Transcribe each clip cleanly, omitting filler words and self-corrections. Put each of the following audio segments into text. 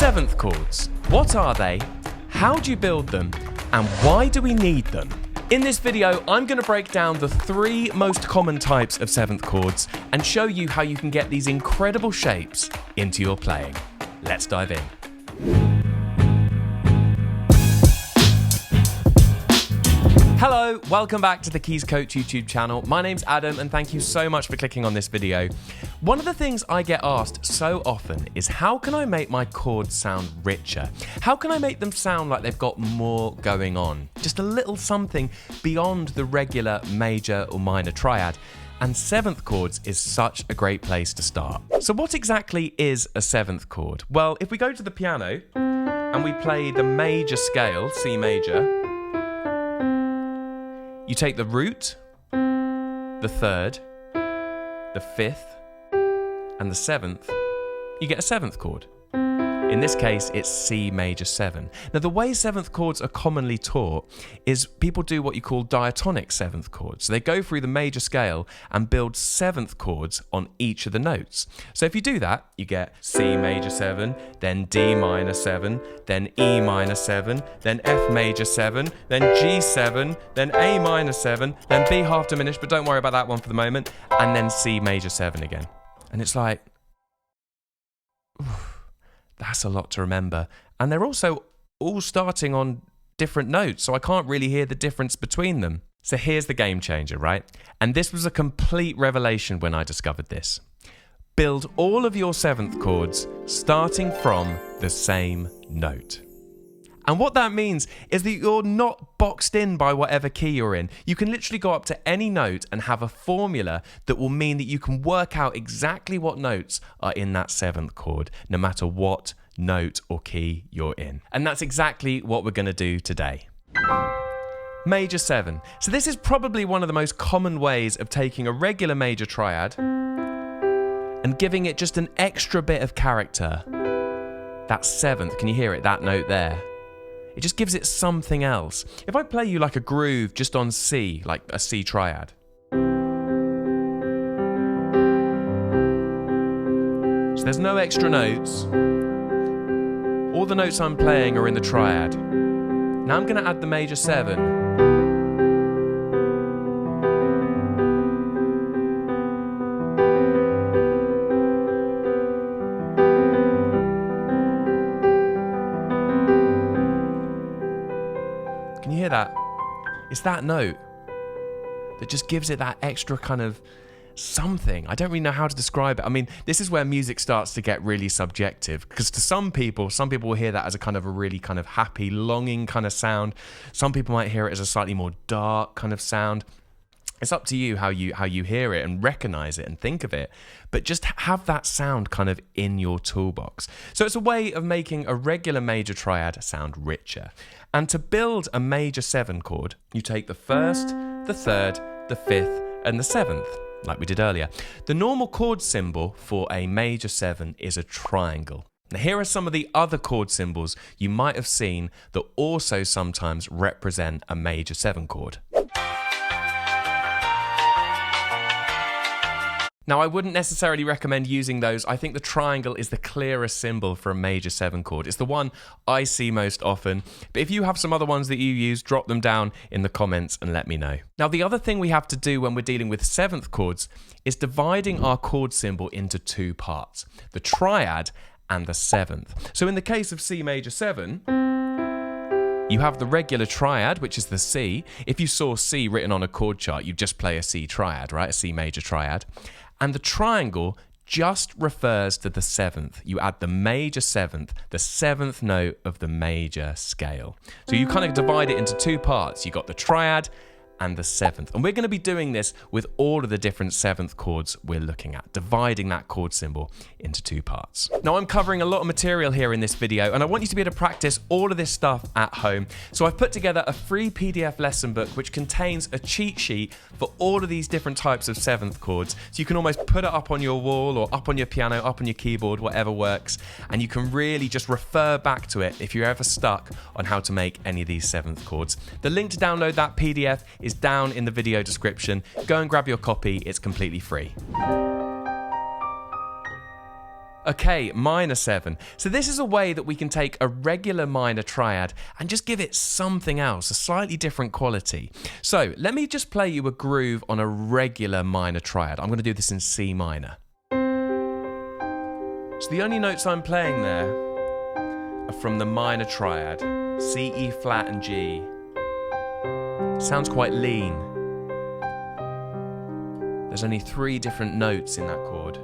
Seventh chords. What are they? How do you build them? And why do we need them? In this video, I'm going to break down the 3 most common types of seventh chords and show you how you can get these incredible shapes into your playing. Let's dive in. Hello, welcome back to the Keys Coach YouTube channel. My name's Adam and thank you so much for clicking on this video. One of the things I get asked so often is how can I make my chords sound richer? How can I make them sound like they've got more going on? Just a little something beyond the regular major or minor triad. And seventh chords is such a great place to start. So what exactly is a seventh chord? Well, if we go to the piano and we play the major scale, C major, you take the root, the third, the fifth, and the seventh, you get a seventh chord. In this case, it's C major 7. Now, the way seventh chords are commonly taught is people do what you call diatonic seventh chords. So they go through the major scale and build seventh chords on each of the notes. So if you do that, you get C major 7, then D minor 7, then E minor 7, then F major 7, then G7, then A minor 7, then B half diminished, but don't worry about that one for the moment, and then C major 7 again. And it's like, oof. That's a lot to remember. And they're also all starting on different notes, so I can't really hear the difference between them. So here's the game changer, right? And this was a complete revelation when I discovered this. Build all of your seventh chords starting from the same note. And what that means is that you're not boxed in by whatever key you're in. You can literally go up to any note and have a formula that will mean that you can work out exactly what notes are in that seventh chord, no matter what note or key you're in. And that's exactly what we're going to do today. Major 7. So this is probably one of the most common ways of taking a regular major triad and giving it just an extra bit of character. That seventh, can you hear it? That note there. It just gives it something else. If I play you like a groove just on C, like a C triad. So there's no extra notes. All the notes I'm playing are in the triad. Now I'm going to add the major 7. Can you hear that? It's that note that just gives it that extra kind of something. I don't really know how to describe it. I mean, this is where music starts to get really subjective, because to some people will hear that as a kind of a really kind of happy, longing kind of sound. Some people might hear it as a slightly more dark kind of sound. It's up to you how you hear it and recognize it and think of it, but just have that sound kind of in your toolbox. So it's a way of making a regular major triad sound richer. And to build a major 7 chord, you take the first, the third, the fifth, and the seventh, like we did earlier. The normal chord symbol for a major 7 is a triangle. Now, here are some of the other chord symbols you might have seen that also sometimes represent a major 7 chord. Now, I wouldn't necessarily recommend using those. I think the triangle is the clearest symbol for a major 7 chord. It's the one I see most often. But if you have some other ones that you use, drop them down in the comments and let me know. Now, the other thing we have to do when we're dealing with seventh chords is dividing our chord symbol into 2 parts, the triad and the seventh. So in the case of C major 7, you have the regular triad, which is the C. If you saw C written on a chord chart, you'd just play a C triad, right? A C major triad. And the triangle just refers to the seventh. You add the major 7th, the 7th note of the major scale. So you kind of divide it into 2 parts. You've got the triad and the 7th. And we're going to be doing this with all of the different 7th chords we're looking at, dividing that chord symbol into 2 parts. Now, I'm covering a lot of material here in this video, and I want you to be able to practice all of this stuff at home. So I've put together a free PDF lesson book which contains a cheat sheet for all of these different types of 7th chords. So you can almost put it up on your wall or up on your piano, up on your keyboard, whatever works, and you can really just refer back to it if you're ever stuck on how to make any of these 7th chords. The link to download that PDF is down in the video description. Go and grab your copy, it's completely free. Okay, minor 7. So this is a way that we can take a regular minor triad and just give it something else, a slightly different quality. So let me just play you a groove on a regular minor triad. I'm going to do this in C minor. So the only notes I'm playing there are from the minor triad, C, E flat and G. Sounds quite lean. There's only 3 different notes in that chord.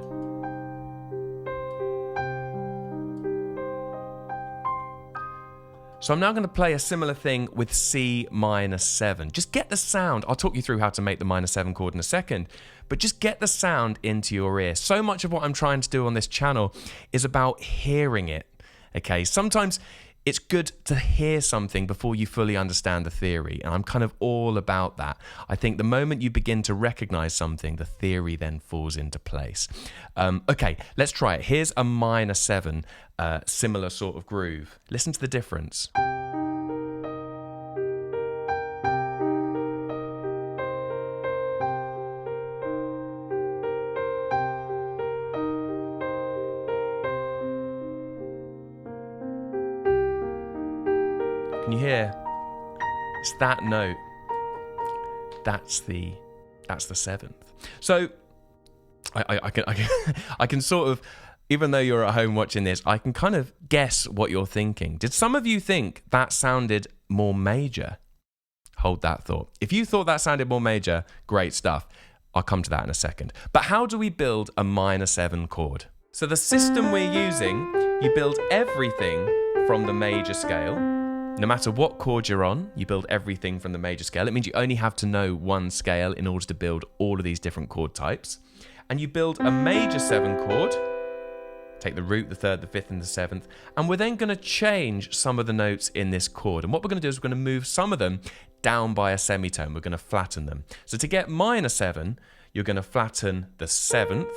So I'm now going to play a similar thing with C minor 7. Just get the sound. I'll talk you through how to make the minor 7 chord in a second, but just get the sound into your ear. So much of what I'm trying to do on this channel is about hearing it. Okay, sometimes it's good to hear something before you fully understand the theory, and I'm kind of all about that. I think the moment you begin to recognize something, the theory then falls into place. Okay, let's try it. Here's a minor 7, similar sort of groove. Listen to the difference. Can you hear? It's that note. That's the 7th. So I can sort of, even though you're at home watching this, I can kind of guess what you're thinking. Did some of you think that sounded more major? Hold that thought. If you thought that sounded more major, great stuff. I'll come to that in a second. But how do we build a minor 7 chord? So the system we're using, you build everything from the major scale. No matter what chord you're on, you build everything from the major scale. It means you only have to know one scale in order to build all of these different chord types. And you build a major 7 chord, take the root, the 3rd, the 5th, and the 7th, and we're then going to change some of the notes in this chord. And what we're going to do is we're going to move some of them down by a semitone. We're going to flatten them. So to get minor 7, you're going to flatten the 7th,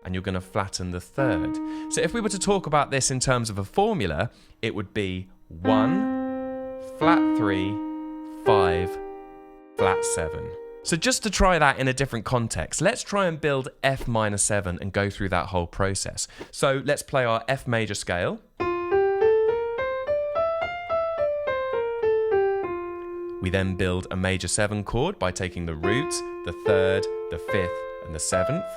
and you're going to flatten the 3rd. So if we were to talk about this in terms of a formula, it would be 1, flat 3, 5, flat 7. So just to try that in a different context, let's try and build F minor 7 and go through that whole process. So let's play our F major scale. We then build a major 7 chord by taking the root, the 3rd, the 5th, and the 7th.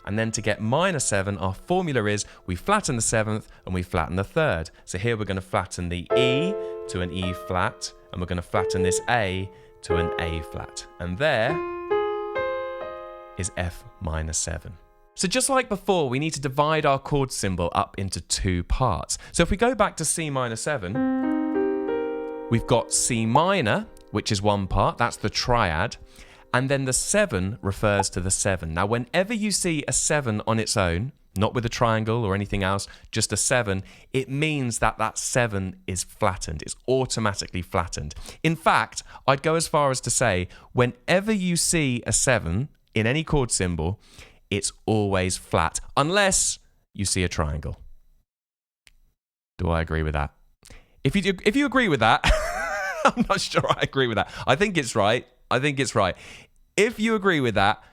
And then to get minor 7, our formula is we flatten the 7th and we flatten the 3rd. So here we're going to flatten the E to an E flat, and we're going to flatten this A to an A flat. And there is F minor 7. So just like before, we need to divide our chord symbol up into 2 parts. So if we go back to C minor 7, we've got C minor, which is one part, that's the triad. And then the 7 refers to the 7. Now, whenever you see a 7 on its own, not with a triangle or anything else, just a 7, it means that that 7 is flattened. It's automatically flattened. In fact, I'd go as far as to say, whenever you see a 7 in any chord symbol, it's always flat, unless you see a triangle. Do I agree with that? If you agree with that, I'm not sure I agree with that. I think it's right. If you agree with that,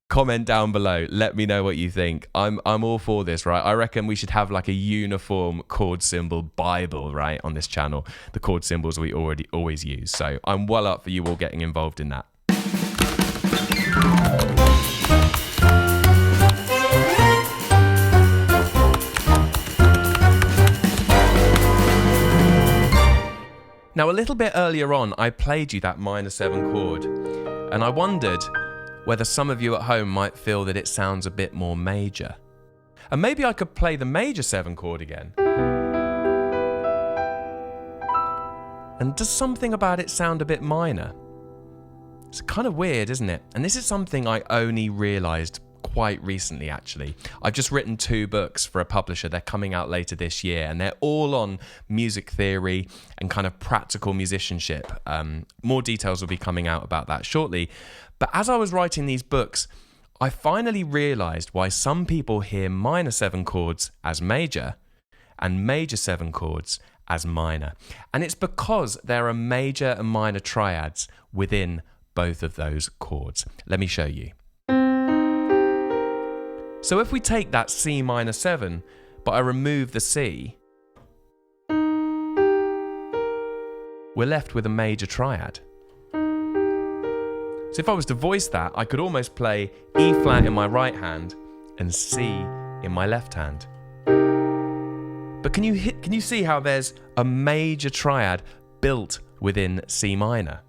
comment down below. Let me know what you think. I'm all for this, right? I reckon we should have like a uniform chord symbol Bible, right, on this channel. The chord symbols we always use. So I'm well up for you all getting involved in that. Now, a little bit earlier on, I played you that minor 7 chord, and I wondered whether some of you at home might feel that it sounds a bit more major. And maybe I could play the major 7 chord again. And does something about it sound a bit minor? It's kind of weird, isn't it? And this is something I only realised quite recently, actually. I've just written 2 books for a publisher. They're coming out later this year, and they're all on music theory and kind of practical musicianship. More details will be coming out about that shortly. But as I was writing these books, I finally realised why some people hear minor 7 chords as major and major 7 chords as minor. And it's because there are major and minor triads within both of those chords. Let me show you. So if we take that C minor 7, but I remove the C, we're left with a major triad. So if I was to voice that, I could almost play E flat in my right hand and C in my left hand. But can you see how there's a major triad built within C minor?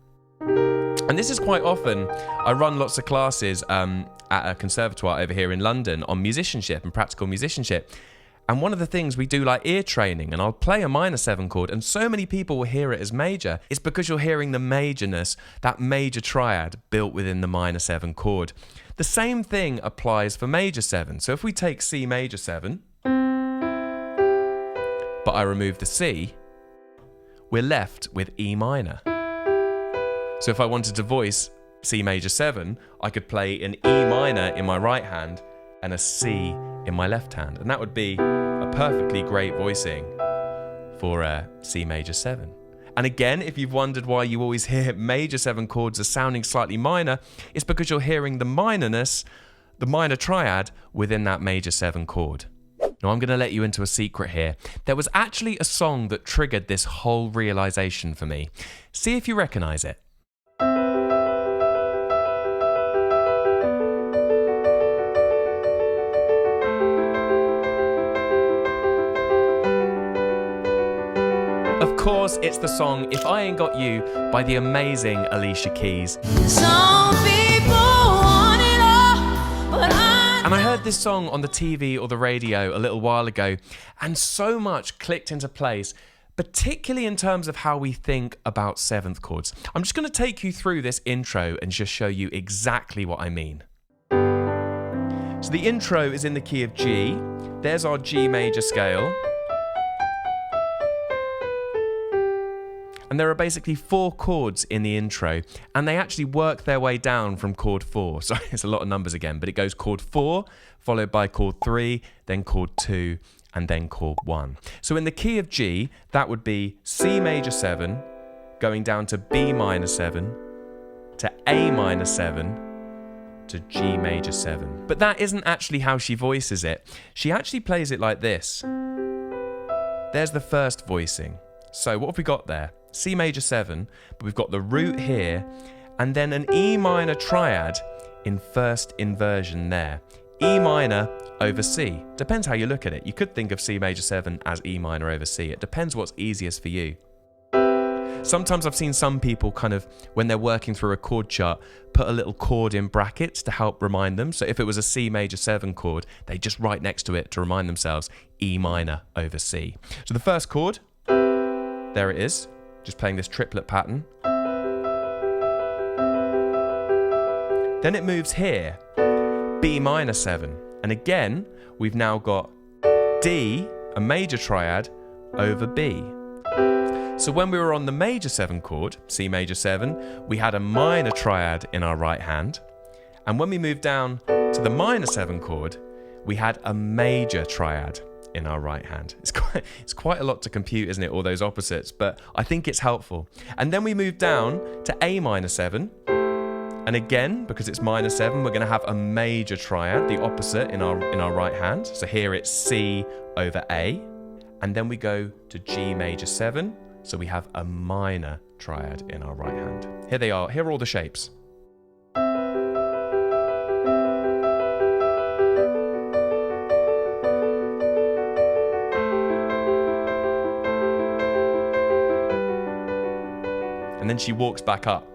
And this is quite often, I run lots of classes at a conservatoire over here in London on musicianship and practical musicianship. And one of the things we do like ear training, and I'll play a minor 7 chord, and so many people will hear it as major, it's because you're hearing the majorness, that major triad built within the minor 7 chord. The same thing applies for major 7. So if we take C major 7, but I remove the C, we're left with E minor. So if I wanted to voice C major 7, I could play an E minor in my right hand and a C in my left hand. And that would be a perfectly great voicing for C major 7. And again, if you've wondered why you always hear major 7 chords as sounding slightly minor, it's because you're hearing the minorness, the minor triad within that major 7 chord. Now I'm going to let you into a secret here. There was actually a song that triggered this whole realization for me. See if you recognize it. Of course, it's the song If I Ain't Got You by the amazing Alicia Keys. Some people want it all, but And I heard this song on the TV or the radio a little while ago, and so much clicked into place, particularly in terms of how we think about 7th chords. I'm just going to take you through this intro and just show you exactly what I mean. So the intro is in the key of G. There's our G major scale. And there are basically 4 chords in the intro, and they actually work their way down from chord 4. Sorry, it's a lot of numbers again, but it goes chord 4, followed by chord 3, then chord 2, and then chord 1. So in the key of G, that would be C major 7, going down to B minor 7, to A minor 7, to G major 7. But that isn't actually how she voices it. She actually plays it like this. There's the first voicing. So what have we got there? C major 7, but we've got the root here, and then an E minor triad in first inversion there. E minor over C. Depends how you look at it. You could think of C major 7 as E minor over C. It depends what's easiest for you. Sometimes I've seen some people kind of, when they're working through a chord chart, put a little chord in brackets to help remind them. So if it was a C major 7 chord, they just write next to it to remind themselves E minor over C. So the first chord, there it is. Just playing this triplet pattern. Then it moves here, B minor 7. And again, we've now got D, a major triad, over B. So when we were on the major 7 chord, C major 7, we had a minor triad in our right hand. And when we moved down to the minor 7 chord, we had a major triad in our right hand. It's quite a lot to compute, isn't it, all those opposites, but I think it's helpful. And then we move down to A minor 7, and again, because it's minor 7, we're going to have a major triad, the opposite in our right hand. So here it's C over A, and then we go to G major 7, so we have a minor triad in our right hand. Here they are. Here are all the shapes. And then she walks back up.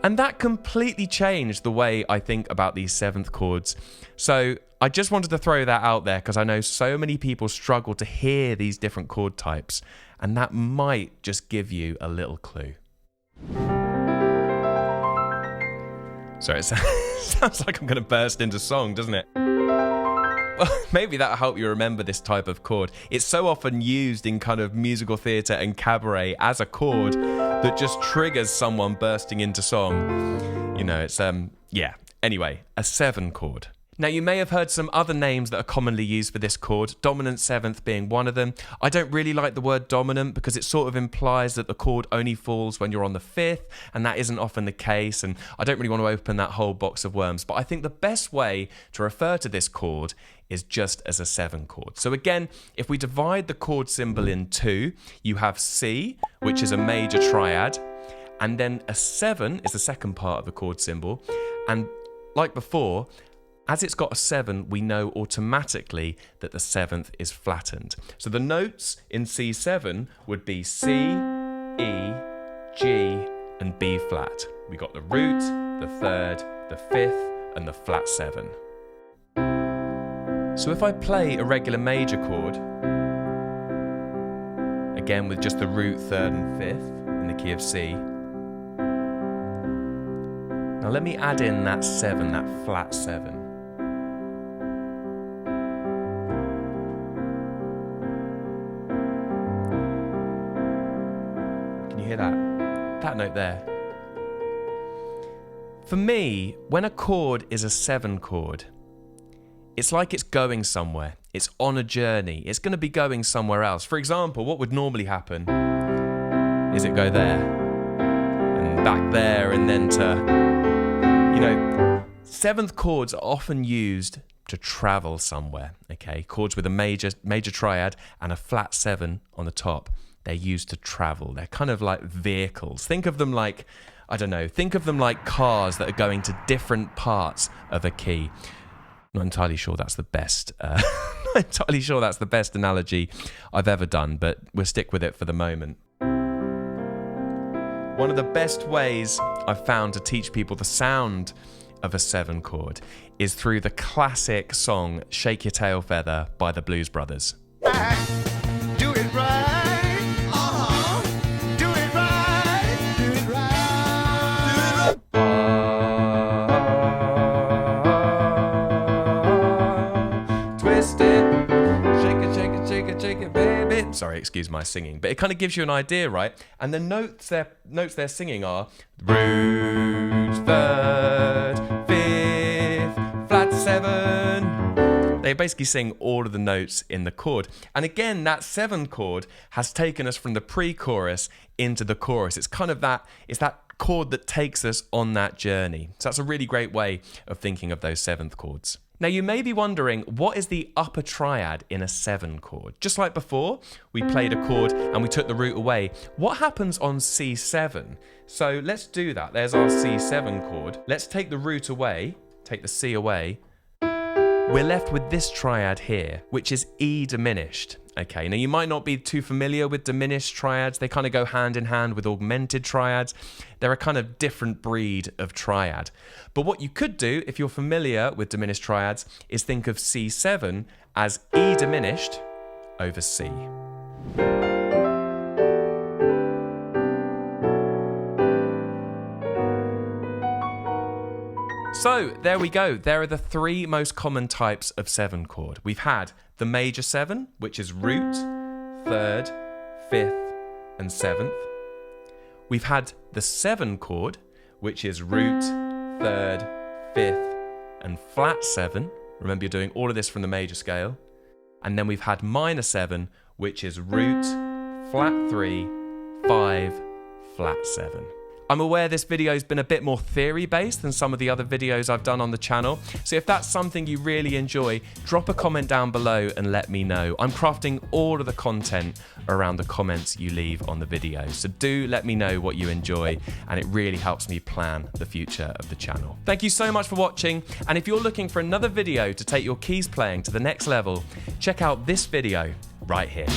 And that completely changed the way I think about these 7th chords. So I just wanted to throw that out there because I know so many people struggle to hear these different chord types, and that might just give you a little clue. Sorry, it sounds like I'm going to burst into song, doesn't it? Well, maybe that'll help you remember this type of chord. It's so often used in kind of musical theatre and cabaret as a chord that just triggers someone bursting into song. You know, it's, yeah. Anyway, a 7 chord. Now, you may have heard some other names that are commonly used for this chord, dominant seventh being one of them. I don't really like the word dominant because it sort of implies that the chord only falls when you're on the fifth, and that isn't often the case, and I don't really want to open that whole box of worms. But I think the best way to refer to this chord is just as a 7 chord. So again, if we divide the chord symbol in two, you have C, which is a major triad, and then a 7 is the second part of the chord symbol, and like before, as it's got a 7, we know automatically that the 7th is flattened. So the notes in C7 would be C, E, G, and B flat. We got the root, the third, the fifth, and the flat 7. So if I play a regular major chord, again with just the root, third, and fifth in the key of C. Now let me add in that 7, that flat 7. Hear that note there. For me, when a chord is a 7 chord, it's like it's going somewhere. It's on a journey. It's going to be going somewhere else. For example, what would normally happen is it go there and back there and then to, 7th chords are often used to travel somewhere, okay? Chords with a major triad and a flat 7 on the top. They're used to travel. They're kind of like vehicles. Think of them like, think of them like cars that are going to different parts of a key. Not entirely sure that's the best. Not entirely sure that's the best analogy I've ever done, but we'll stick with it for the moment. One of the best ways I've found to teach people the sound of a 7 chord is through the classic song "Shake Your Tail Feather" by the Blues Brothers. Do it right. Sorry, excuse my singing, but it kind of gives you an idea, right? And the notes they're singing are root, third, fifth, flat 7. They basically sing all of the notes in the chord. And again, that 7 chord has taken us from the pre-chorus into the chorus. It's kind of that chord that takes us on that journey. So that's a really great way of thinking of those 7th chords. Now you may be wondering, what is the upper triad in a 7 chord? Just like before, we played a chord and we took the root away. What happens on C7? So let's do that. There's our C7 chord. Let's take the root away, take the C away. We're left with this triad here, which is E diminished. Okay, now you might not be too familiar with diminished triads. They kind of go hand in hand with augmented triads. They're a kind of different breed of triad. But what you could do, if you're familiar with diminished triads, is think of C7 as E diminished over C. So there we go. There are the 3 most common types of 7 chord. We've had the major 7, which is root, third, fifth, and 7th. We've had the 7 chord, which is root, third, fifth, and flat 7. Remember, you're doing all of this from the major scale. And then we've had minor 7, which is root, flat 3, 5, flat 7. I'm aware this video's been a bit more theory-based than some of the other videos I've done on the channel, so if that's something you really enjoy, drop a comment down below and let me know. I'm crafting all of the content around the comments you leave on the video, so do let me know what you enjoy, and it really helps me plan the future of the channel. Thank you so much for watching, and if you're looking for another video to take your keys playing to the next level, check out this video right here.